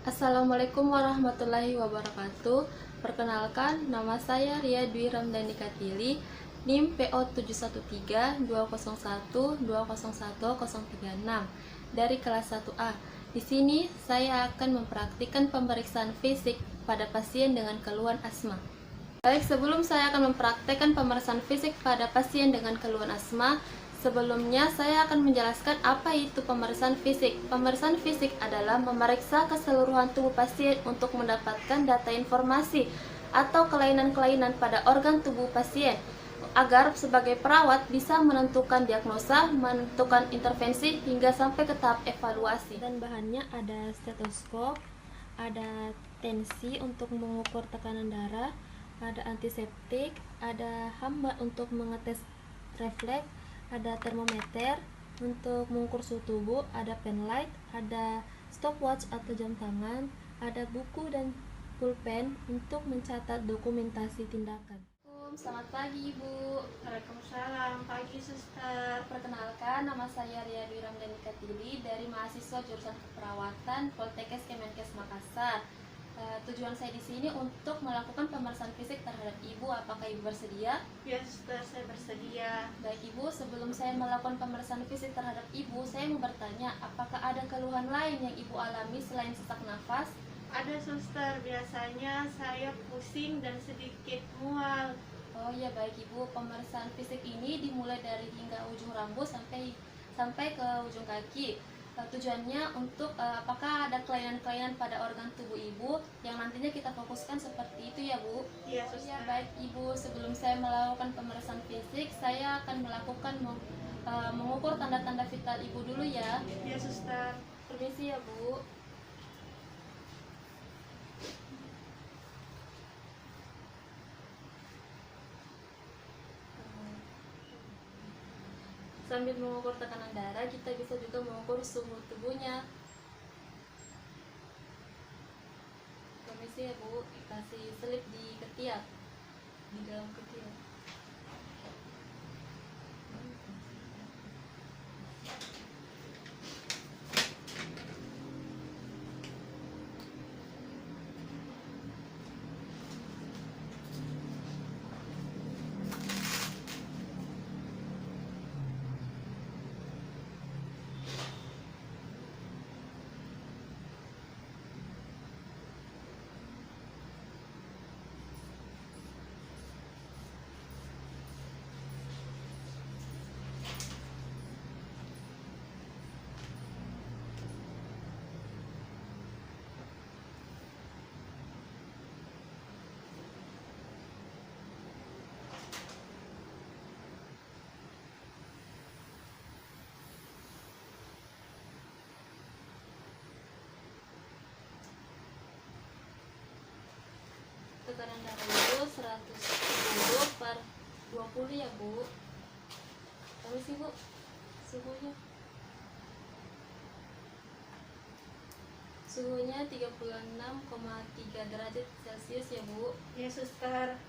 Assalamualaikum warahmatullahi wabarakatuh. Perkenalkan, nama saya Ria Dwi Ramdhani Katili, NIM PO 7132012010036 dari kelas 1A. Di sini saya akan mempraktikkan pemeriksaan fisik pada pasien dengan keluhan asma. Baik, sebelum saya akan mempraktekkan pemeriksaan fisik pada pasien dengan keluhan asma, sebelumnya saya akan menjelaskan apa itu pemeriksaan fisik. Pemeriksaan fisik adalah memeriksa keseluruhan tubuh pasien untuk mendapatkan data informasi atau kelainan-kelainan pada organ tubuh pasien, agar sebagai perawat bisa menentukan diagnosa, menentukan intervensi, hingga sampai ke tahap evaluasi. Dan bahannya ada stetoskop, ada tensi untuk mengukur tekanan darah, ada antiseptik, ada hamba untuk mengetes refleks, ada termometer untuk mengukur suhu tubuh, ada pen light, ada stopwatch atau jam tangan, ada buku dan pulpen untuk mencatat dokumentasi tindakan. Selamat pagi, Ibu. Waalaikumsalam, pagi suster. Perkenalkan, nama saya Ria Dwi Ramdhani Katili dari mahasiswa jurusan keperawatan Poltekkes Kemenkes Makassar. Tujuan saya di sini untuk melakukan pemeriksaan fisik terhadap Ibu. Apakah Ibu bersedia? Ya suster, saya bersedia. Baik Ibu, sebelum saya melakukan pemeriksaan fisik terhadap Ibu, saya mau bertanya, apakah ada keluhan lain yang Ibu alami selain sesak nafas? Ada suster, biasanya saya pusing dan sedikit mual. Oh iya, baik Ibu, pemeriksaan fisik ini dimulai dari hingga ujung rambut sampai ke ujung kaki. Tujuannya untuk apakah ada kelainan-kelainan pada organ tubuh Ibu yang nantinya kita fokuskan seperti itu ya Bu? Iya Oh suster. iya, baik Ibu, sebelum saya melakukan pemeriksaan fisik, saya akan melakukan mengukur tanda-tanda vital Ibu dulu ya. Iya suster. Permisi ya Bu. Sambil mengukur tekanan darah, kita bisa juga mengukur suhu tubuhnya. Permisi ya Bu, kasih selip di ketiak, di dalam ketiak. Tekanan darah Ibu 110/20 ya Bu. Permisi Bu, suhunya 36,3 derajat Celcius ya Bu. Iya suster.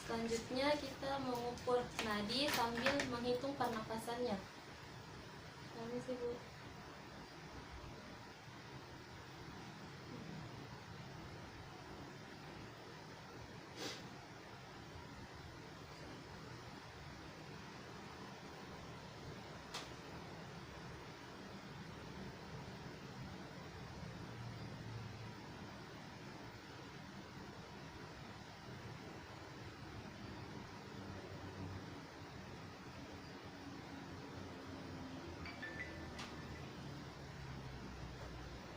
Selanjutnya kita mengukur nadi sambil menghitung pernapasannya. Permisi Bu.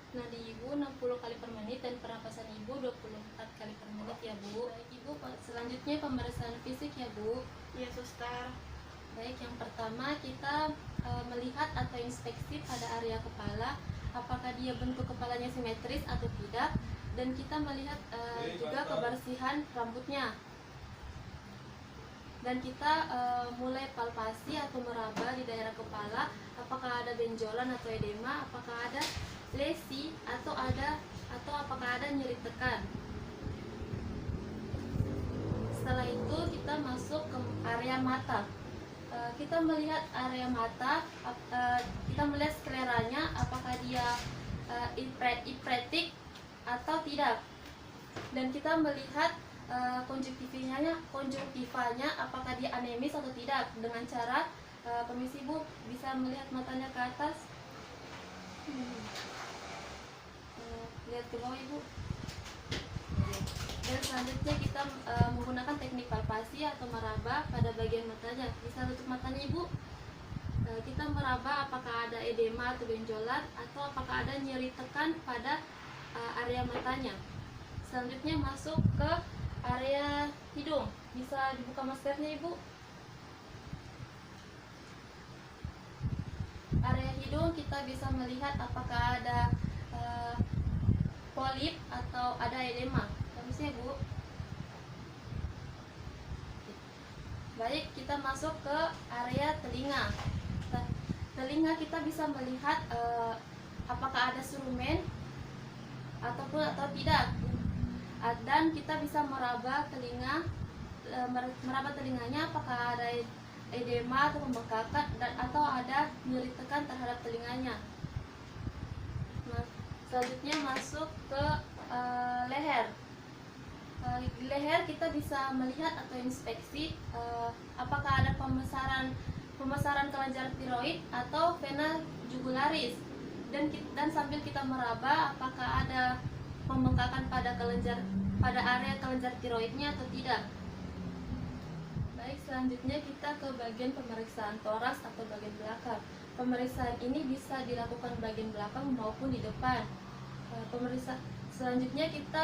Nadi Ibu 60 kali per menit dan pernapasan Ibu 24 kali per menit ya Bu. Baik Ibu, selanjutnya pemeriksaan fisik ya Bu. Iya suster. Baik, yang pertama kita melihat atau inspeksi pada area kepala, apakah dia bentuk kepalanya simetris atau tidak, dan kita melihat juga kebersihan rambutnya. Dan kita mulai palpasi atau meraba di daerah kepala, apakah ada benjolan atau edema, apakah ada lesi atau apakah ada nyeri tekan. Setelah itu kita masuk ke area mata. Kita melihat area mata, kita melihat skleranya apakah dia ifretik atau tidak, dan kita melihat konjungtivanya apakah dia anemis atau tidak dengan cara permisi Bu, bisa melihat matanya ke atas. Lihat ke bawah Ibu. Dan selanjutnya kita menggunakan teknik palpasi atau meraba pada bagian matanya. Bisa tutup matanya Ibu. Kita meraba apakah ada edema atau benjolan atau apakah ada nyeri tekan pada area matanya. Selanjutnya masuk ke area hidung. Bisa dibuka maskernya Ibu. Area hidung kita bisa melihat apakah ada polip atau ada edema. Permisi ya Bu. Baik, kita masuk ke area telinga. Telinga kita bisa melihat apakah ada surumen atau tidak, dan kita bisa meraba telinganya apakah ada edema atau pembengkakan atau ada nyeri tekan terhadap telinganya. Nah, selanjutnya masuk ke leher. Leher kita bisa melihat atau inspeksi apakah ada pembesaran kelenjar tiroid atau vena jugularis, dan sambil kita meraba apakah ada pembengkakan pada area kelenjar tiroidnya atau tidak. Baik, selanjutnya kita ke bagian pemeriksaan toraks atau bagian belakang. Pemeriksaan ini bisa dilakukan bagian belakang maupun di depan. Selanjutnya kita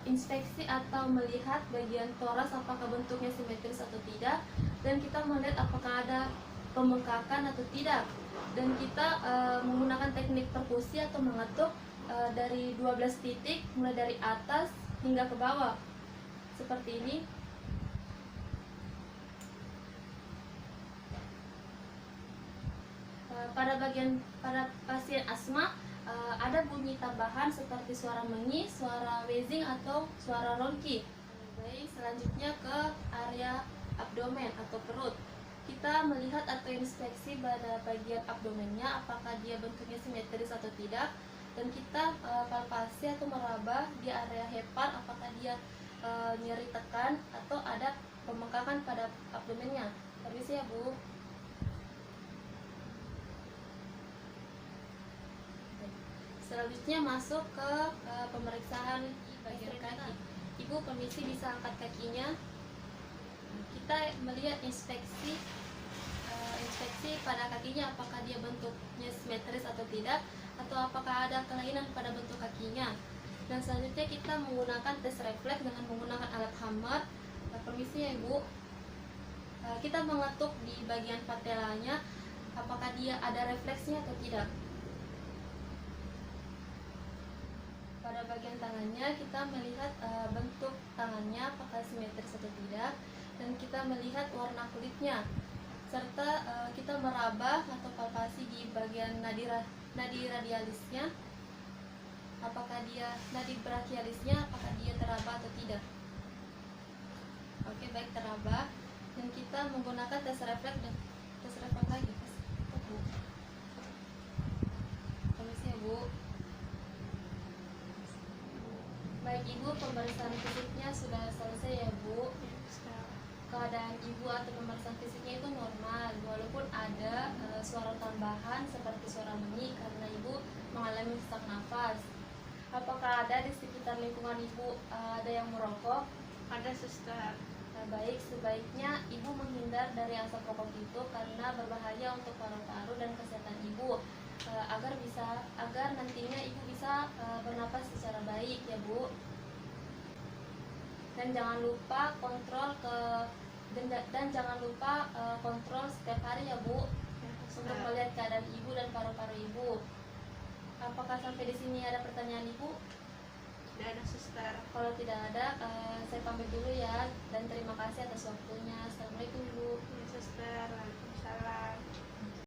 inspeksi atau melihat bagian toraks apakah bentuknya simetris atau tidak, dan kita melihat apakah ada pembengkakan atau tidak, dan kita menggunakan teknik perkusi atau mengetuk dari 12 titik mulai dari atas hingga ke bawah seperti ini. Pada pasien asma ada bunyi tambahan seperti suara mengi, suara wheezing atau suara ronki. Baik, selanjutnya ke area abdomen atau perut. Kita melihat atau inspeksi pada bagian abdomennya apakah dia bentuknya simetris atau tidak, dan kita palpasi atau meraba di area hepar apakah dia nyeri tekan atau ada pembengkakan pada abdomennya. Permisi ya Bu. Selanjutnya masuk ke pemeriksaan bagian kaki. Ibu permisi bisa angkat kakinya. Kita melihat inspeksi pada kakinya apakah dia bentuknya simetris atau tidak, atau apakah ada kelainan pada bentuk kakinya. Dan selanjutnya kita menggunakan tes refleks dengan menggunakan alat hammer. Permisi ya Ibu. Kita mengetuk di bagian patelanya apakah dia ada refleksnya atau tidak. Pada bagian tangannya kita melihat bentuk tangannya apakah simetris atau tidak, dan kita melihat warna kulitnya, serta kita meraba atau palpasi di bagian nadi radialisnya apakah dia nadi brachialisnya apakah dia teraba atau tidak. Oke, baik, teraba, dan kita menggunakan tes refleks lagi. Permisi ya Bu. Baik Ibu, pemeriksaan fisiknya sudah selesai ya Bu. Keadaan Ibu atau pemeriksaan fisiknya itu normal, walaupun ada suara tambahan seperti suara mengi karena Ibu mengalami sesak nafas. Apakah ada di sekitar lingkungan Ibu ada yang merokok? Ada Suster. Baik, sebaiknya Ibu menghindar dari asap rokok itu karena berbahaya untuk paru-paru dan kesehatan Ibu. Agar nantinya Ibu bisa bernapas secara baik ya Bu. Dan jangan lupa kontrol kontrol setiap hari ya Bu, untuk melihat keadaan Ibu dan paru-paru Ibu. Apakah sampai di sini ada pertanyaan Ibu? Tidak ada Suster. Kalau tidak ada, saya pamit dulu ya, dan terima kasih atas waktunya. Assalamualaikum Bu. Ya Suster. Waalaikumsalam.